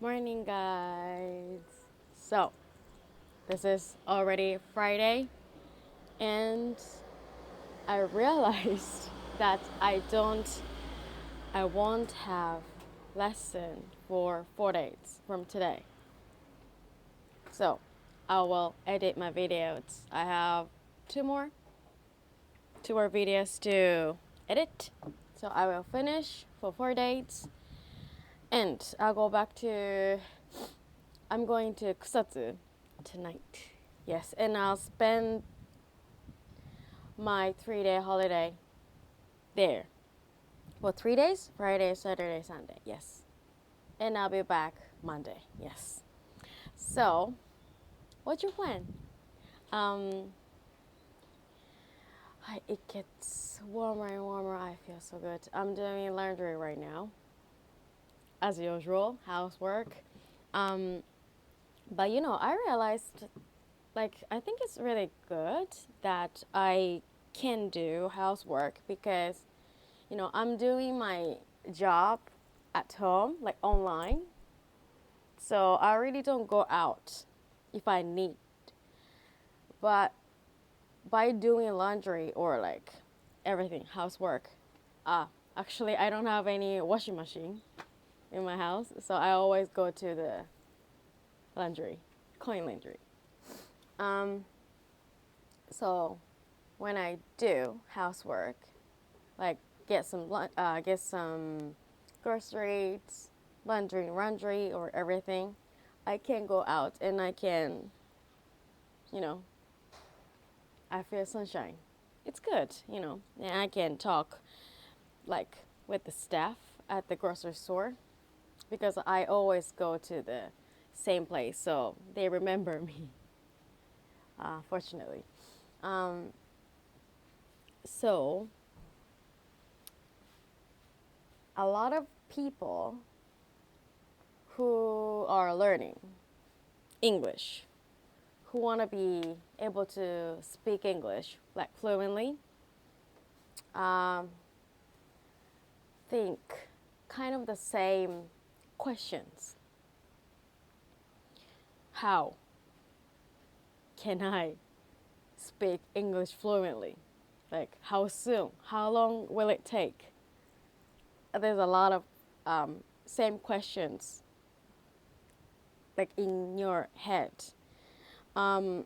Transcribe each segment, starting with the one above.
Morning, guys. So, this is already Friday, and I realized that I won't have lesson for 4 days from today. So, I will edit my videos. I have two more videos to edit. So I will finish for 4 days. And I'm going to Kusatsu tonight. Yes, and I'll spend my 3-day holiday there. For 3 days? Friday, Saturday, Sunday. Yes. And I'll be back Monday. Yes. So, what's your plan? It gets warmer and warmer. I feel so good. I'm doing laundry right now. As usual, housework. But I realized, I think it's really good that I can do housework because, I'm doing my job at home, online. So I really don't go out if I need. But by doing laundry or everything, housework, actually I don't have any washing machine in my house, so I always go to the clean laundry. So when I do housework, get some groceries, laundry or everything, I can go out and I can, I feel sunshine. It's good, and I can talk with the staff at the grocery store because I always go to the same place, so they remember me, fortunately. So a lot of people who are learning English, who want to be able to speak English fluently, think kind of the same questions. How can I speak English fluently? How soon? How long will it take? There's a lot of same questions in your head. In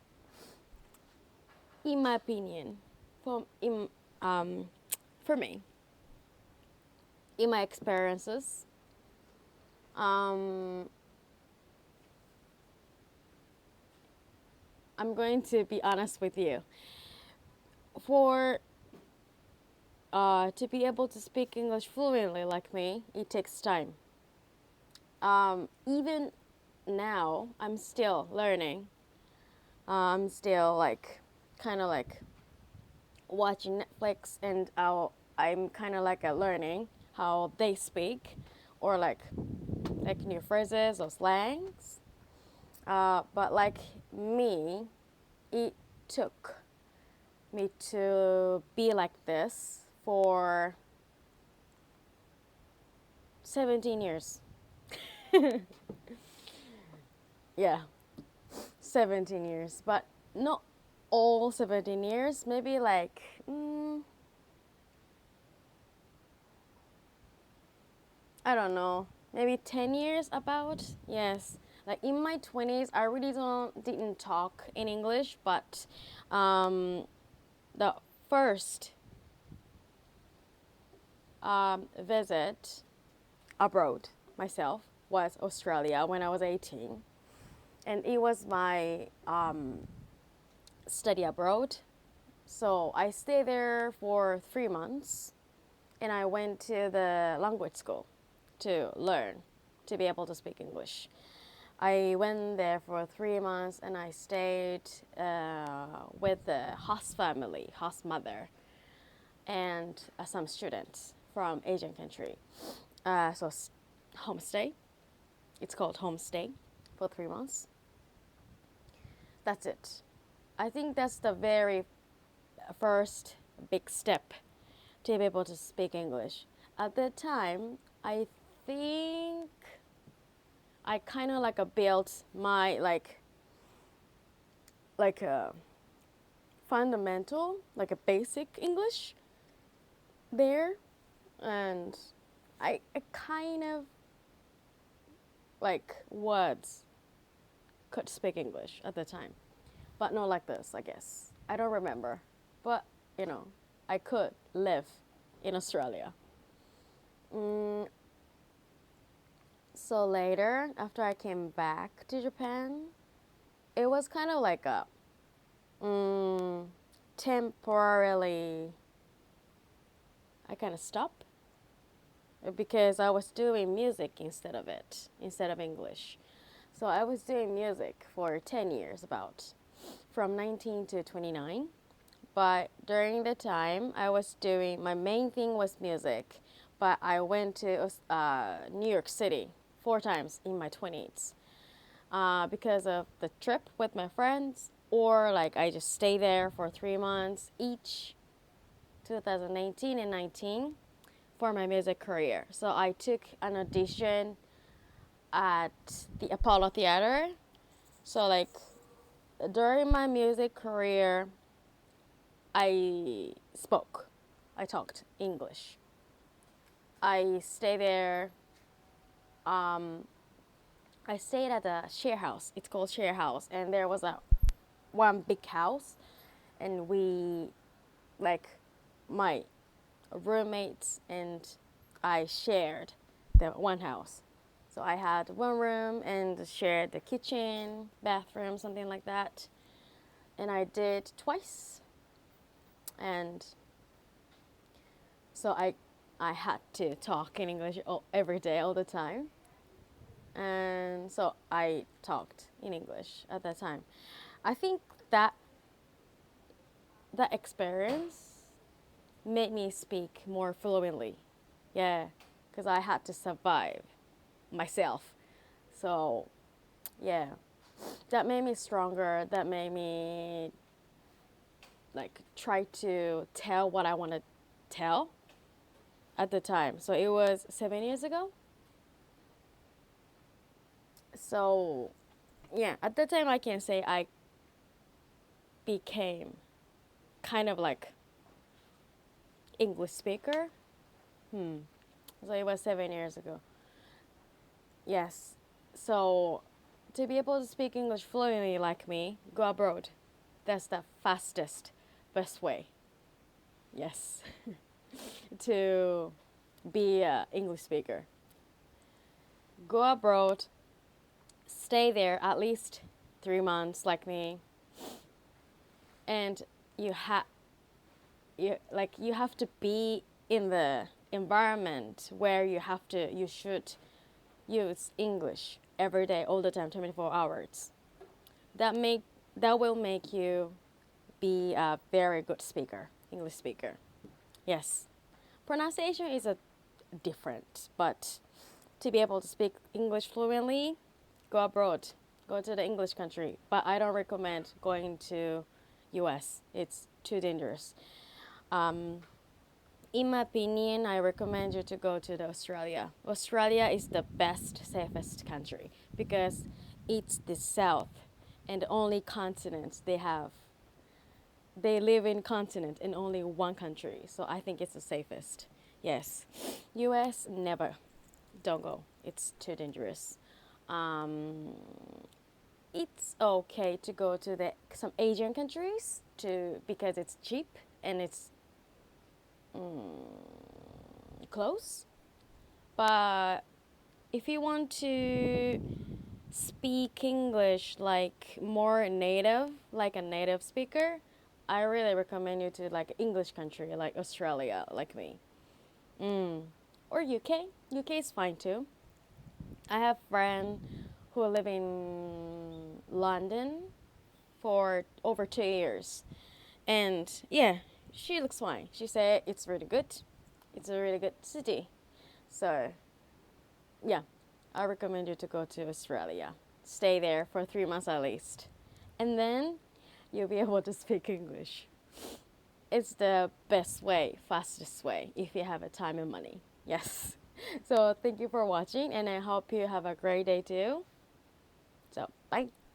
my opinion, for me, in my experiences, I'm going to be honest with you. To be able to speak English fluently like me, it takes time. Even now, I'm still learning. I'm still kind of watching Netflix, and I'm kind of learning how they speak, or new phrases or slangs. But me, it took me to be like this for 17 years. Yeah, 17 years, but not all 17 years, maybe I don't know, maybe 10 years about. Yes, in my 20s, I really didn't talk in English, but the first visit abroad myself was Australia when I was 18, and it was my study abroad. So I stayed there for 3 months, and I went to the language school to learn, to be able to speak English. I went there for 3 months, and I stayed with the host family, host mother, and some students from Asian country. So homestay. It's called homestay for 3 months. That's it. I think that's the very first big step to be able to speak English. At that time, I think I kind of like built my like a fundamental, like a basic English there, and I kind of like could speak English at the time, but not like this, I guess. I don't remember, but I could live in Australia. So later, after I came back to Japan, it was kind of like a temporarily, I kind of stopped because I was doing music instead of English. So I was doing music for 10 years about, from 19 to 29. But during the time I was doing, my main thing was music, but I went to New York City 4 times in my 20s because of the trip with my friends, or like I just stay there for 3 months each, 2018 and 19, for my music career. So I took an audition at the Apollo Theater. So like during my music career, I talked English. I stayed there. I stayed at a share house. It's called share house, and there was one big house, and we, like, my roommates and I shared the one house. So I had one room and shared the kitchen, bathroom, something like that. And I did twice. And so I had to talk in English every day, all the time. And so I talked in English at that time. I think that experience made me speak more fluently. Yeah, because I had to survive myself. So, yeah, that made me stronger. That made me like try to tell what I want to tell at the time. So it was 7 years ago. So, yeah, at the time I can say I became kind of like English speaker. So it was 7 years ago. Yes. So to be able to speak English fluently like me, go abroad. That's the fastest, best way. Yes. To be an English speaker. Go abroad. Stay there at least 3 months like me. And you have to be in the environment where you should use English every day, all the time, 24 hours. That will make you be a very good speaker, English speaker. Yes. Pronunciation is different, but to be able to speak English fluently, go abroad, go to the English country. But I don't recommend going to US. It's too dangerous. In my opinion, I recommend you to go to Australia. Australia is the best, safest country because it's the south and only continent they have. They live in continent in only one country, so I think it's the safest. Yes. US, never. Don't go. It's too dangerous. It's okay to go to some Asian countries because it's cheap and it's close. But if you want to speak English like more native, like a native speaker, I really recommend you to like English country like Australia, like me. Or UK. UK is fine too. I have friends who live in London for over 2 years. And yeah, she looks fine. She said it's really good. It's a really good city. So yeah, I recommend you to go to Australia. Stay there for 3 months at least. And then you'll be able to speak English. It's the best way, fastest way, if you have a time and money. Yes. So thank you for watching, and I hope you have a great day too. So bye.